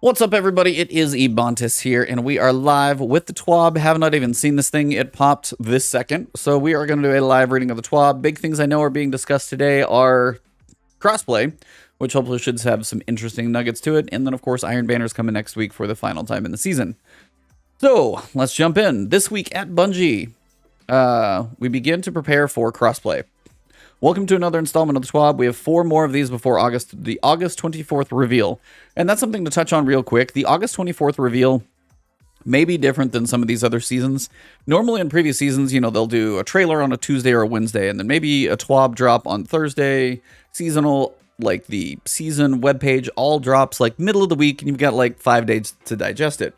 What's up, everybody? It is Ebontis here, and we are live with the TWAB. Have not even seen this thing. It popped this second. So we are going to do a live reading of the TWAB. Big things I know are being discussed today are crossplay, which hopefully should have some interesting nuggets to it. And then, of course, Iron Banner's coming next week for the final time in the season. So let's jump in. This week at Bungie, we begin to prepare for crossplay. Welcome to another installment of the TWAB. We have 4 more of these before the August 24th reveal. And that's something to touch on real quick. The August 24th reveal may be different than some of these other seasons. Normally in previous seasons, you know, they'll do a trailer on a Tuesday or a Wednesday, and then maybe a TWAB drop on Thursday. Seasonal, like the season webpage, all drops like middle of the week, and you've got like 5 days to digest it.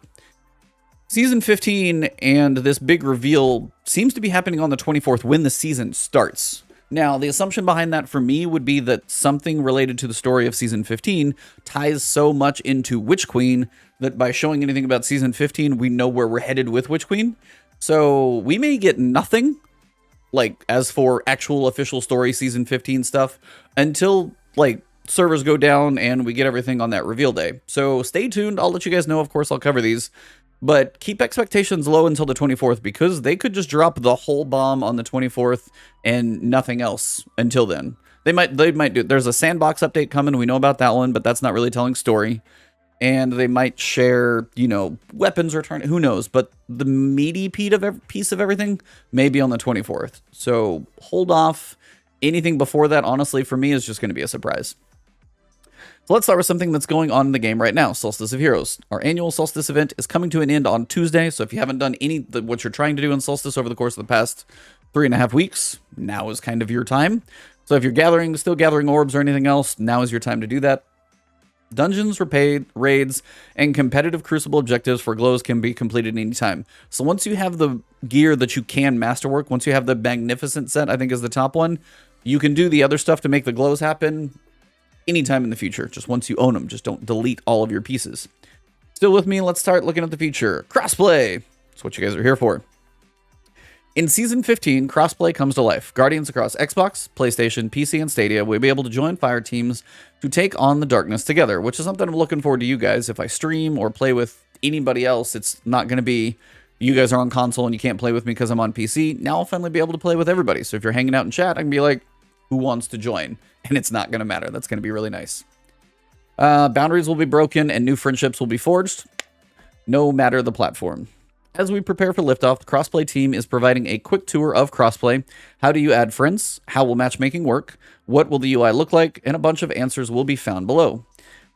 Season 15 and this big reveal seems to be happening on the 24th when the season starts. Now, the assumption behind that for me would be that something related to the story of Season 15 ties so much into Witch Queen that by showing anything about Season 15, we know where we're headed with Witch Queen. So we may get nothing, like, as for actual official story Season 15 stuff, until, like, servers go down and we get everything on that reveal day. So stay tuned. I'll let you guys know. Of course, I'll cover these. But keep expectations low until the 24th, because they could just drop the whole bomb on the 24th and nothing else until then. They might do. There's a sandbox update coming. We know about that one, but that's not really telling story. And they might share, you know, weapons return. Who knows? But the meaty piece of everything may be on the 24th. So hold off. Anything before that, honestly, for me, is just going to be a surprise. So let's start with something that's going on in the game right now, Solstice of Heroes. Our annual Solstice event is coming to an end on Tuesday, so if you haven't done what you're trying to do in Solstice over the course of the past 3.5 weeks, now is kind of your time. So if you're still gathering orbs or anything else, now is your time to do that. Dungeons, raids, and competitive Crucible objectives for glows can be completed anytime. So once you have the gear that you can masterwork, once you have the Magnificent set, I think is the top one, you can do the other stuff to make the glows happen anytime in the future, just once you own them. Just don't delete all of your pieces. Still with me? Let's start looking at the future. Crossplay. That's what you guys are here for. In Season 15, crossplay comes to life. Guardians across Xbox, PlayStation, PC, and Stadia will be able to join fire teams to take on the darkness together, which is something I'm looking forward to you guys. If I stream or play with anybody else, it's not going to be, you guys are on console and you can't play with me because I'm on PC. Now I'll finally be able to play with everybody. So if you're hanging out in chat, I can be like, who wants to join? And it's not going to matter. That's going to be really nice. Boundaries will be broken and new friendships will be forged, no matter the platform. As we prepare for liftoff, the Crossplay team is providing a quick tour of Crossplay. How do you add friends? How will matchmaking work? What will the UI look like? And a bunch of answers will be found below.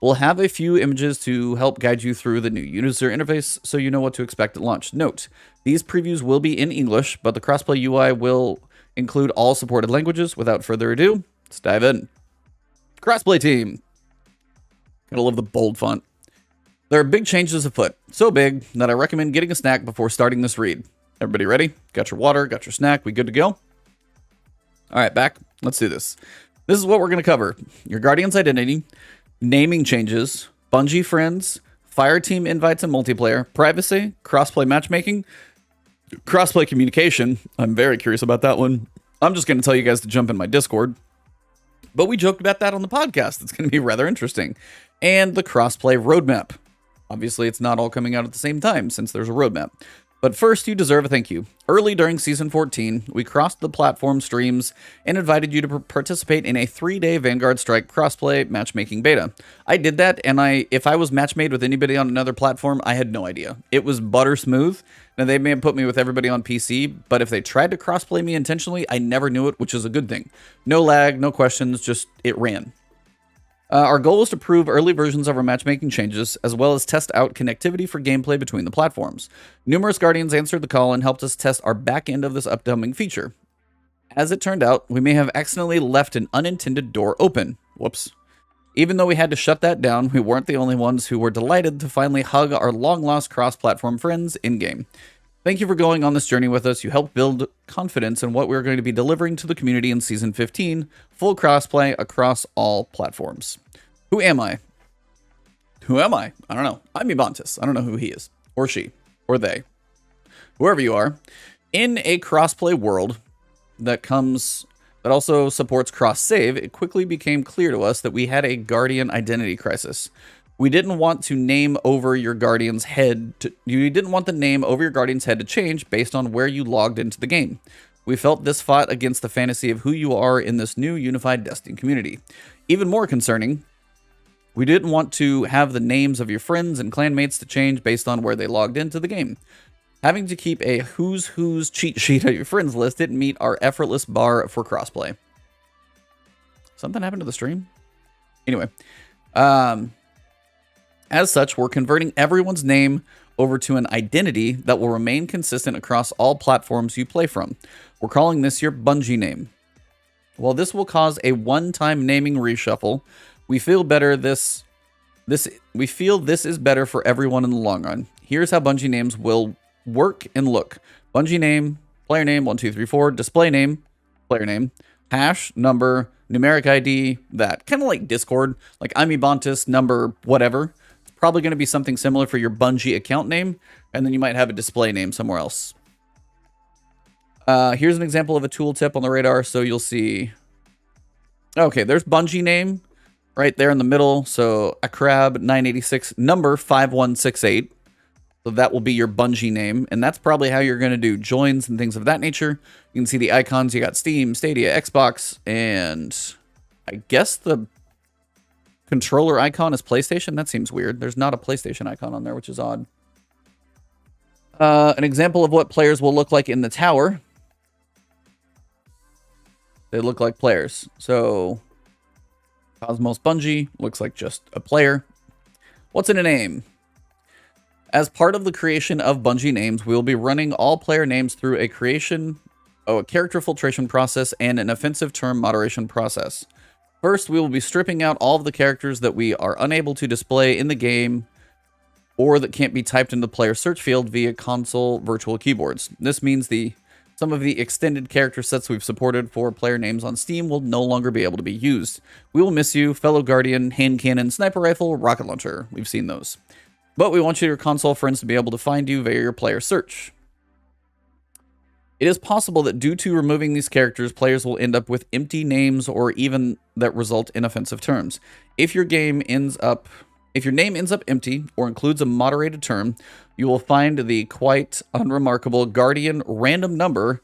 We'll have a few images to help guide you through the new user interface so you know what to expect at launch. Note, these previews will be in English, but the Crossplay UI will include all supported languages. Without further ado, let's dive in. Crossplay team. Gotta love the bold font. There are big changes afoot. So big that I recommend getting a snack before starting this read. Everybody ready? Got your water, got your snack, we good to go? All right, back. Let's do this. This is what we're gonna cover. Your Guardian's identity, naming changes, Bungie friends, fire team invites and multiplayer, privacy, crossplay matchmaking, crossplay communication. I'm very curious about that one. I'm just going to tell you guys to jump in my Discord. But we joked about that on the podcast. It's going to be rather interesting. And the crossplay roadmap. Obviously, it's not all coming out at the same time since there's a roadmap. But first, you deserve a thank you. Early during Season 14, we crossed the platform streams and invited you to participate in a 3-day Vanguard Strike crossplay matchmaking beta. I did that, and if I was matchmade with anybody on another platform, I had no idea. It was butter smooth. Now, they may have put me with everybody on PC, but if they tried to crossplay me intentionally, I never knew it, which is a good thing. No lag, no questions, just it ran. Our goal was to prove early versions of our matchmaking changes, as well as test out connectivity for gameplay between the platforms. Numerous Guardians answered the call and helped us test our back end of this upcoming feature. As it turned out, we may have accidentally left an unintended door open. Whoops. Even though we had to shut that down, we weren't the only ones who were delighted to finally hug our long-lost cross-platform friends in-game. Thank you for going on this journey with us. You helped build confidence in what we're going to be delivering to the community in Season 15, full crossplay across all platforms. Who am I? Who am I? I don't know. I'm Ebontis. I don't know who he is, or she, or they. Whoever you are. In a crossplay world that also supports cross-save, it quickly became clear to us that we had a Guardian identity crisis. We didn't want to name over your guardian's head. You didn't want the name over your guardian's head to change based on where you logged into the game. We felt this fought against the fantasy of who you are in this new unified Destiny community. Even more concerning, we didn't want to have the names of your friends and clanmates to change based on where they logged into the game. Having to keep a who's cheat sheet of your friends list didn't meet our effortless bar for crossplay. Something happened to the stream? Anyway, as such, we're converting everyone's name over to an identity that will remain consistent across all platforms you play from. We're calling this your Bungie name. While this will cause a one-time naming reshuffle, we feel this is better for everyone in the long run. Here's how Bungie names will work and look. Bungie name, player name, 1234, display name, player name, hash, number, numeric ID, that. Kind of like Discord, like I'm Ebontis, number, whatever. It's probably going to be something similar for your Bungie account name, and then you might have a display name somewhere else. Here's an example of a tooltip on the radar, so you'll see. Okay, there's Bungie name right there in the middle. So Akrab 986, number 5168. So that will be your Bungie name, and that's probably how you're going to do joins and things of that nature. You can see the icons. You got Steam, Stadia, Xbox, and I guess the controller icon is PlayStation. That seems weird. There's not a PlayStation icon on there, which is odd. An example of what players will look like in the tower. They look like players. So Cosmos Bungie looks like just a player. What's in a name? As part of the creation of Bungie names, we will be running all player names through a character filtration process and an offensive term moderation process. First, we will be stripping out all of the characters that we are unable to display in the game or that can't be typed into the player search field via console virtual keyboards. This means some of the extended character sets we've supported for player names on Steam will no longer be able to be used. We will miss you, fellow Guardian, hand cannon, sniper rifle, rocket launcher. We've seen those. But we want your console friends to be able to find you via your player search. It is possible that due to removing these characters, players will end up with empty names or even that result in offensive terms. If your name ends up empty or includes a moderated term, you will find the quite unremarkable Guardian random number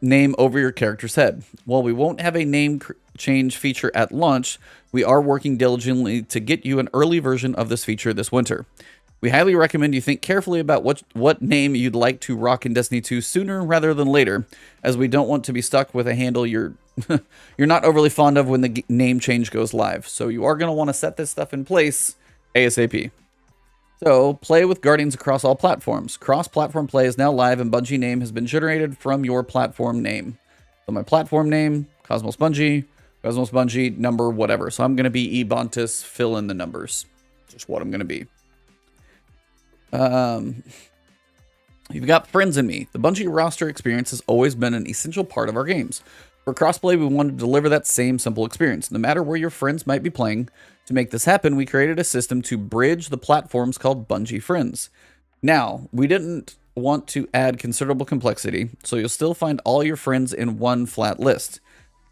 name over your character's head. While we won't have a name change feature at launch, we are working diligently to get you an early version of this feature this winter. We highly recommend you think carefully about what name you'd like to rock in Destiny 2 sooner rather than later, as we don't want to be stuck with a handle you're not overly fond of when the name change goes live. So you are going to want to set this stuff in place ASAP. So, play with Guardians across all platforms. Cross-platform play is now live, and Bungie name has been generated from your platform name. So my platform name, Cosmos Bungie, number, whatever. So I'm going to be Ebontis, fill in the numbers. Just what I'm going to be. You've got friends in me. The Bungie roster experience has always been an essential part of our games. For crossplay, we wanted to deliver that same simple experience, no matter where your friends might be playing. To make this happen, we created a system to bridge the platforms called Bungie Friends. Now, we didn't want to add considerable complexity, so you'll still find all your friends in one flat list.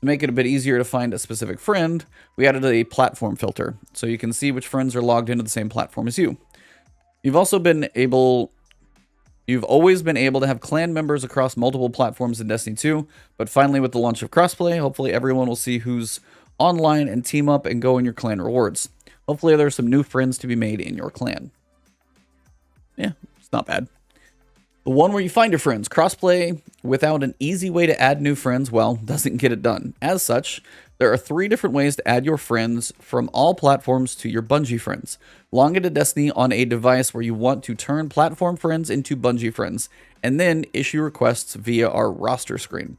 To make it a bit easier to find a specific friend, we added a platform filter, so you can see which friends are logged into the same platform as you. You've always been able to have clan members across multiple platforms in Destiny 2, but finally with the launch of Crossplay, hopefully everyone will see who's online and team up and go in your clan rewards. Hopefully there are some new friends to be made in your clan. Yeah, it's not bad. The one where you find your friends. Crossplay without an easy way to add new friends, well, doesn't get it done. As such, there are 3 different ways to add your friends from all platforms to your Bungie friends. Log into Destiny on a device where you want to turn platform friends into Bungie friends, and then issue requests via our roster screen.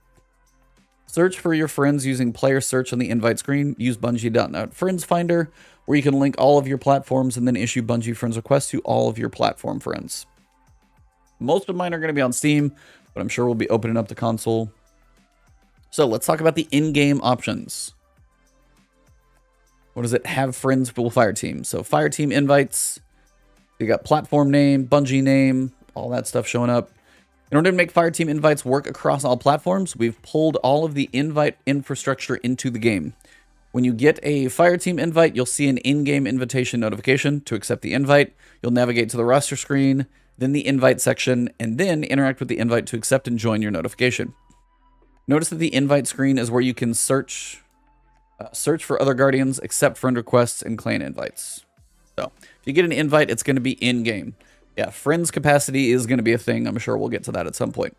Search for your friends using player search on the invite screen. Use Bungie.net Friends Finder, where you can link all of your platforms and then issue Bungie friends requests to all of your platform friends. Most of mine are going to be on Steam, but I'm sure we'll be opening up the console. So let's talk about the in-game options. What does it have? Friends for Fireteam. So Fireteam invites. You got platform name, Bungie name, all that stuff showing up. In order to make Fireteam invites work across all platforms, we've pulled all of the invite infrastructure into the game. When you get a Fireteam invite, you'll see an in-game invitation notification. To accept the invite, you'll navigate to the roster screen, then the invite section, and then interact with the invite to accept and join your notification. Notice that the invite screen is where you can search for other Guardians, accept friend requests, and clan invites. So if you get an invite, it's going to be in-game. Yeah, friends capacity is going to be a thing. I'm sure we'll get to that at some point.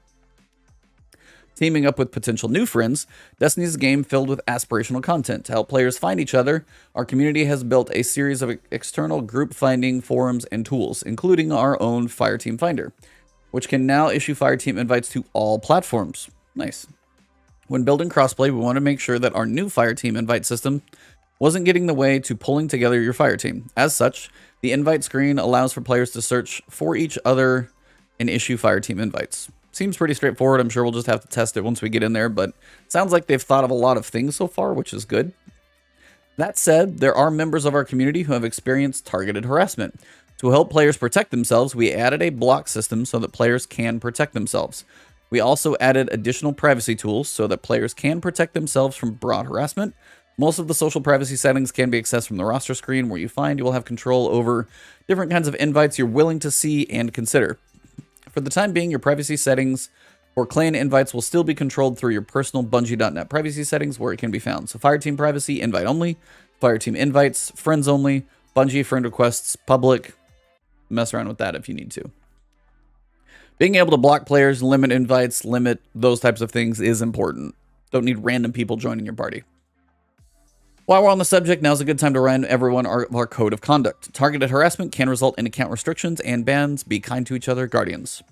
Teaming up with potential new friends, Destiny is a game filled with aspirational content. To help players find each other, our community has built a series of external group finding forums and tools, including our own Fireteam Finder, which can now issue Fireteam invites to all platforms. Nice. When building crossplay, we want to make sure that our new Fireteam invite system wasn't getting in the way to pulling together your Fireteam. As such, the invite screen allows for players to search for each other and issue Fireteam invites. Seems pretty straightforward. I'm sure we'll just have to test it once we get in there, but sounds like they've thought of a lot of things so far, which is good. That said, there are members of our community who have experienced targeted harassment. To help players protect themselves, we added a block system so that players can protect themselves. We also added additional privacy tools so that players can protect themselves from broad harassment. Most of the social privacy settings can be accessed from the roster screen, where you will have control over different kinds of invites you're willing to see and consider. For the time being, your privacy settings for clan invites will still be controlled through your personal Bungie.net privacy settings, where it can be found. So Fireteam privacy, invite only, Fireteam invites, friends only, Bungie friend requests, public. Mess around with that if you need to. Being able to block players, limit invites, limit those types of things is important. Don't need random people joining your party. While we're on the subject, now's a good time to remind everyone our code of conduct. Targeted harassment can result in account restrictions and bans. Be kind to each other, Guardians.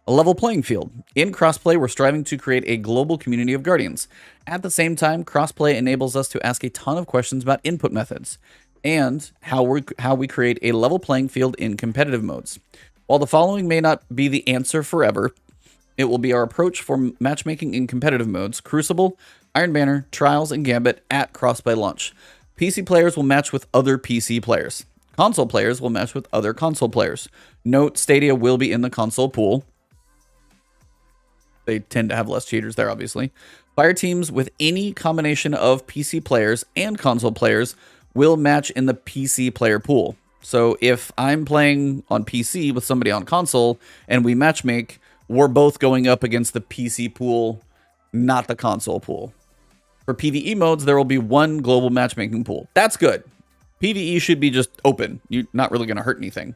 A level playing field. In Crossplay, we're striving to create a global community of Guardians. At the same time, Crossplay enables us to ask a ton of questions about input methods and how we create a level playing field in competitive modes. While the following may not be the answer forever, it will be our approach for matchmaking in competitive modes: Crucible, Iron Banner, Trials, and Gambit at Crossplay launch. PC players will match with other PC players. Console players will match with other console players. Note, Stadia will be in the console pool. They tend to have less cheaters there, obviously. Fire teams with any combination of PC players and console players will match in the PC player pool. So if I'm playing on PC with somebody on console and we matchmake, we're both going up against the PC pool, not the console pool. For PvE modes, there will be one global matchmaking pool. That's good. PvE should be just open. You're not really going to hurt anything.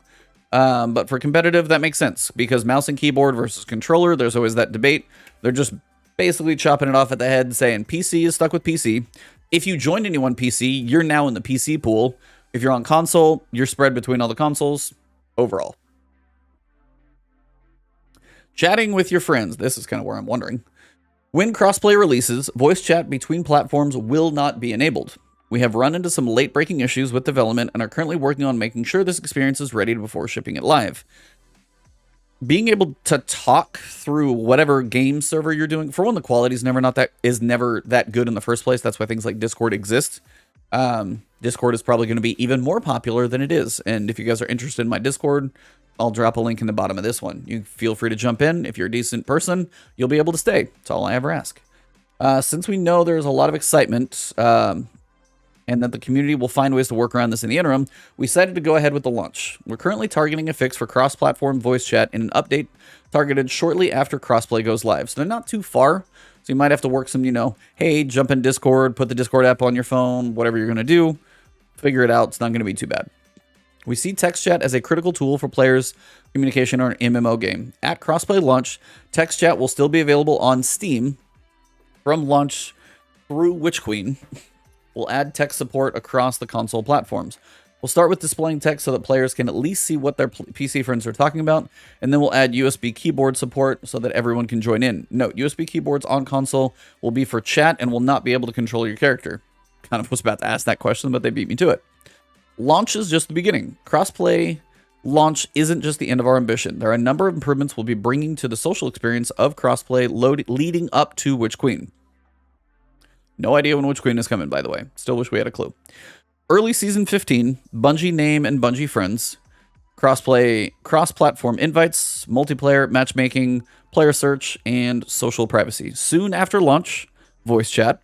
But for competitive, that makes sense, because mouse and keyboard versus controller, there's always that debate. They're just basically chopping it off at the head, saying PC is stuck with PC. If you joined anyone PC, you're now in the PC pool. If you're on console, you're spread between all the consoles overall. Chatting with your friends. This is kind of where I'm wondering. When crossplay releases, voice chat between platforms will not be enabled. We have run into some late-breaking issues with development and are currently working on making sure this experience is ready before shipping it live. Being able to talk through whatever game server you're doing, for one, the quality is never that good in the first place. That's why things like Discord exist. Discord is probably going to be even more popular than it is. And if you guys are interested in my Discord, I'll drop a link in the bottom of this one. You feel free to jump in. If you're a decent person, you'll be able to stay. That's all I ever ask. Since we know there's a lot of excitement and that the community will find ways to work around this in the interim, we decided to go ahead with the launch. We're currently targeting a fix for cross-platform voice chat in an update targeted shortly after crossplay goes live. So they're not too far. So you might have to work some, hey, jump in Discord, put the Discord app on your phone, whatever you're going to do. Figure it out. It's not going to be too bad. We see text chat as a critical tool for players' communication on an MMO game. At crossplay launch, text chat will still be available on Steam from launch through Witch Queen. We'll add text support across the console platforms. We'll start with displaying text so that players can at least see what their PC friends are talking about, and then we'll add USB keyboard support so that everyone can join in. Note, USB keyboards on console will be for chat and will not be able to control your character. Kind of was about to ask that question, but they beat me to it. Launch is just the beginning. Crossplay launch isn't just the end of our ambition. There are a number of improvements we'll be bringing to the social experience of crossplay leading up to Witch Queen. No idea when Witch Queen is coming, by the way. Still wish we had a clue. Early Season 15, Bungie name and Bungie friends, crossplay, cross-platform invites, multiplayer, matchmaking, player search, and social privacy. Soon after launch, voice chat.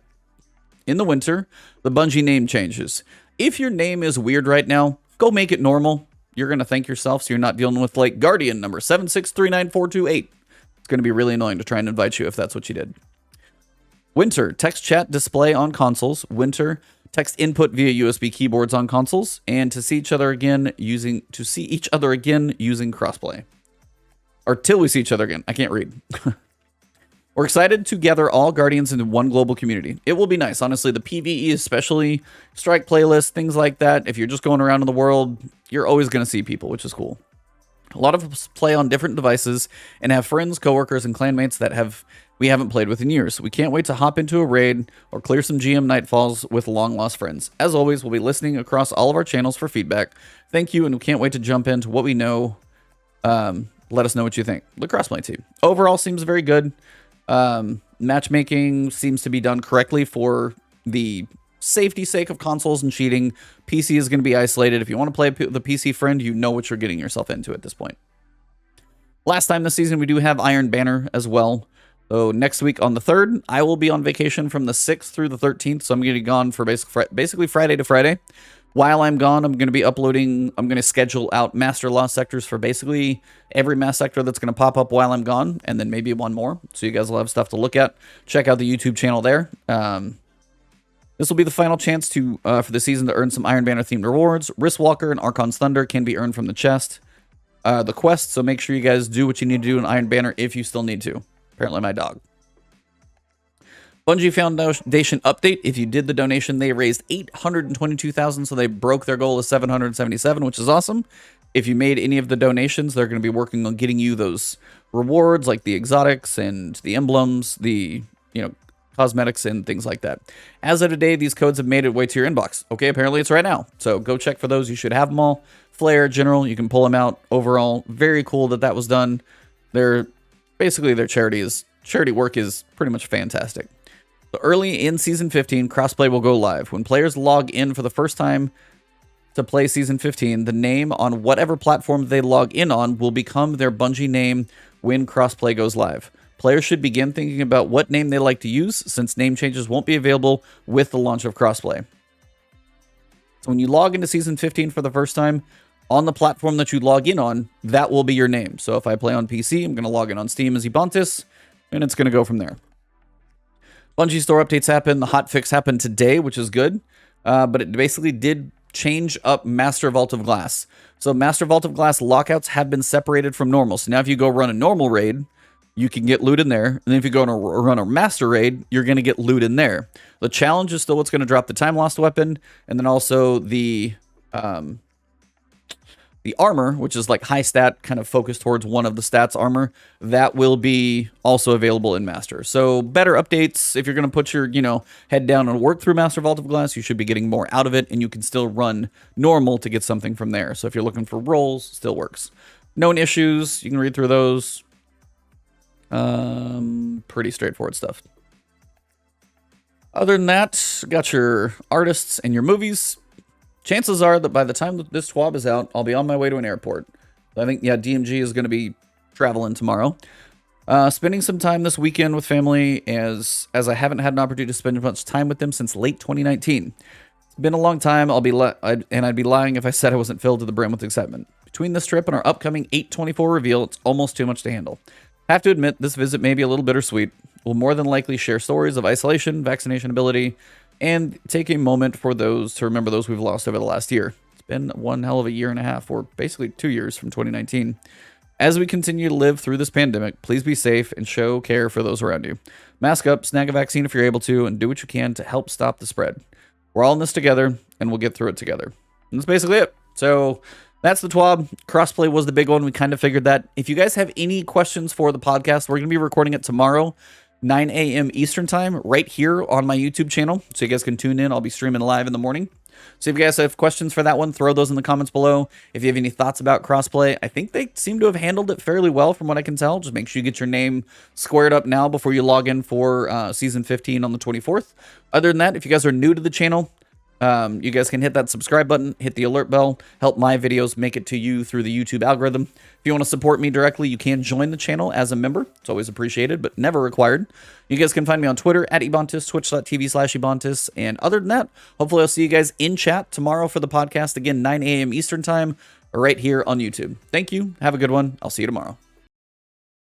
In the winter, the Bungie name changes. If your name is weird right now, go make it normal. You're going to thank yourself so you're not dealing with like Guardian number 7639428. It's going to be really annoying to try and invite you if that's what you did. Winter, text chat display on consoles. Winter, text input via USB keyboards on consoles. And to see each other again using crossplay. Or till we see each other again. I can't read. We're excited to gather all Guardians into one global community. It will be nice. Honestly, the PvE especially, strike playlists, things like that. If you're just going around in the world, you're always going to see people, which is cool. A lot of us play on different devices and have friends, coworkers, and clanmates that we haven't played with in years. We can't wait to hop into a raid or clear some GM Nightfalls with long-lost friends. As always, we'll be listening across all of our channels for feedback. Thank you, and we can't wait to jump into what we know. Let us know what you think. The crossplay team. Overall, seems very good. Matchmaking seems to be done correctly for the safety sake of consoles and cheating. PC is going to be isolated. If you want to play the PC friend, you know what you're getting yourself into at this point. Last time this season, we do have Iron Banner as well. So next week on the 3rd, I will be on vacation from the 6th through the 13th. So I'm going to be gone for basically Friday to Friday. While I'm gone, I'm going to be uploading, I'm going to schedule out Master Lost sectors for basically every mass sector that's going to pop up while I'm gone, and then maybe one more. So you guys will have stuff to look at. Check out the YouTube channel there. This will be the final chance to for the season to earn some Iron Banner themed rewards. Wristwalker and Archon's Thunder can be earned from the chest. The quest, so make sure you guys do what you need to do in Iron Banner if you still need to. Apparently my dog. Bungie Foundation update. If you did the donation, they raised $822,000, so they broke their goal of $777, which is awesome. If you made any of the donations, they're going to be working on getting you those rewards, like the exotics and the emblems, the cosmetics and things like that. As of today, these codes have made it way to your inbox. Okay, apparently it's right now. So go check for those. You should have them all. Flare, General, you can pull them out. Overall, very cool that was done. Basically their charity work is pretty much fantastic. So early in Season 15, Crossplay will go live. When players log in for the first time to play Season 15, the name on whatever platform they log in on will become their Bungie name when Crossplay goes live. Players should begin thinking about what name they like to use, since name changes won't be available with the launch of Crossplay. So when you log into Season 15 for the first time, on the platform that you log in on, that will be your name. So if I play on PC, I'm going to log in on Steam as Ebontis, and it's going to go from there. Bungie store updates happen. The hotfix happened today, which is good. But it basically did change up Master Vault of Glass. So Master Vault of Glass lockouts have been separated from normal. So now if you go run a normal raid, you can get loot in there. And then if you go and run a master raid, you're going to get loot in there. The challenge is still what's going to drop the time lost weapon. And then also the armor, which is like high stat, kind of focused towards one of the stats armor, that will be also available in Master. So better updates. If you're going to put your, head down and work through Master Vault of Glass, you should be getting more out of it, and you can still run normal to get something from there. So if you're looking for rolls, still works. Known issues, you can read through those. Pretty straightforward stuff. Other than that, got your artists and your movies. Chances are that by the time that this TWAB is out, I'll be on my way to an airport. I think, DMG is going to be traveling tomorrow. Spending some time this weekend with family as I haven't had an opportunity to spend much time with them since late 2019. It's been a long time. I'd be lying if I said I wasn't filled to the brim with excitement. Between this trip and our upcoming 8/24 reveal, it's almost too much to handle. I have to admit, this visit may be a little bittersweet. We'll more than likely share stories of isolation, vaccination ability, and take a moment for those to remember those we've lost over the last year. It's been one hell of a year and a half, or basically 2 years from 2019. As we continue to live through this pandemic, please be safe and show care for those around you. Mask up, snag a vaccine if you're able to, and do what you can to help stop the spread. We're all in this together, and we'll get through it together. And that's basically it. So that's the TWAB. Crossplay was the big one. We kind of figured that. If you guys have any questions for the podcast, we're going to be recording it tomorrow, 9 a.m. Eastern time, right here on my YouTube channel. So you guys can tune in. I'll be streaming live in the morning. So if you guys have questions for that one, throw those in the comments below. If you have any thoughts about crossplay, I think they seem to have handled it fairly well from what I can tell. Just make sure you get your name squared up now before you log in for Season 15 on the 24th. Other than that, if you guys are new to the channel, You guys can hit that subscribe button, hit the alert bell, help my videos make it to you through the YouTube algorithm. If you want to support me directly, you can join the channel as a member. It's always appreciated, but never required. You guys can find me on Twitter at Ebontis, twitch.tv/Ebontis. And other than that, hopefully I'll see you guys in chat tomorrow for the podcast. Again, 9 a.m. Eastern time, right here on YouTube. Thank you. Have a good one. I'll see you tomorrow.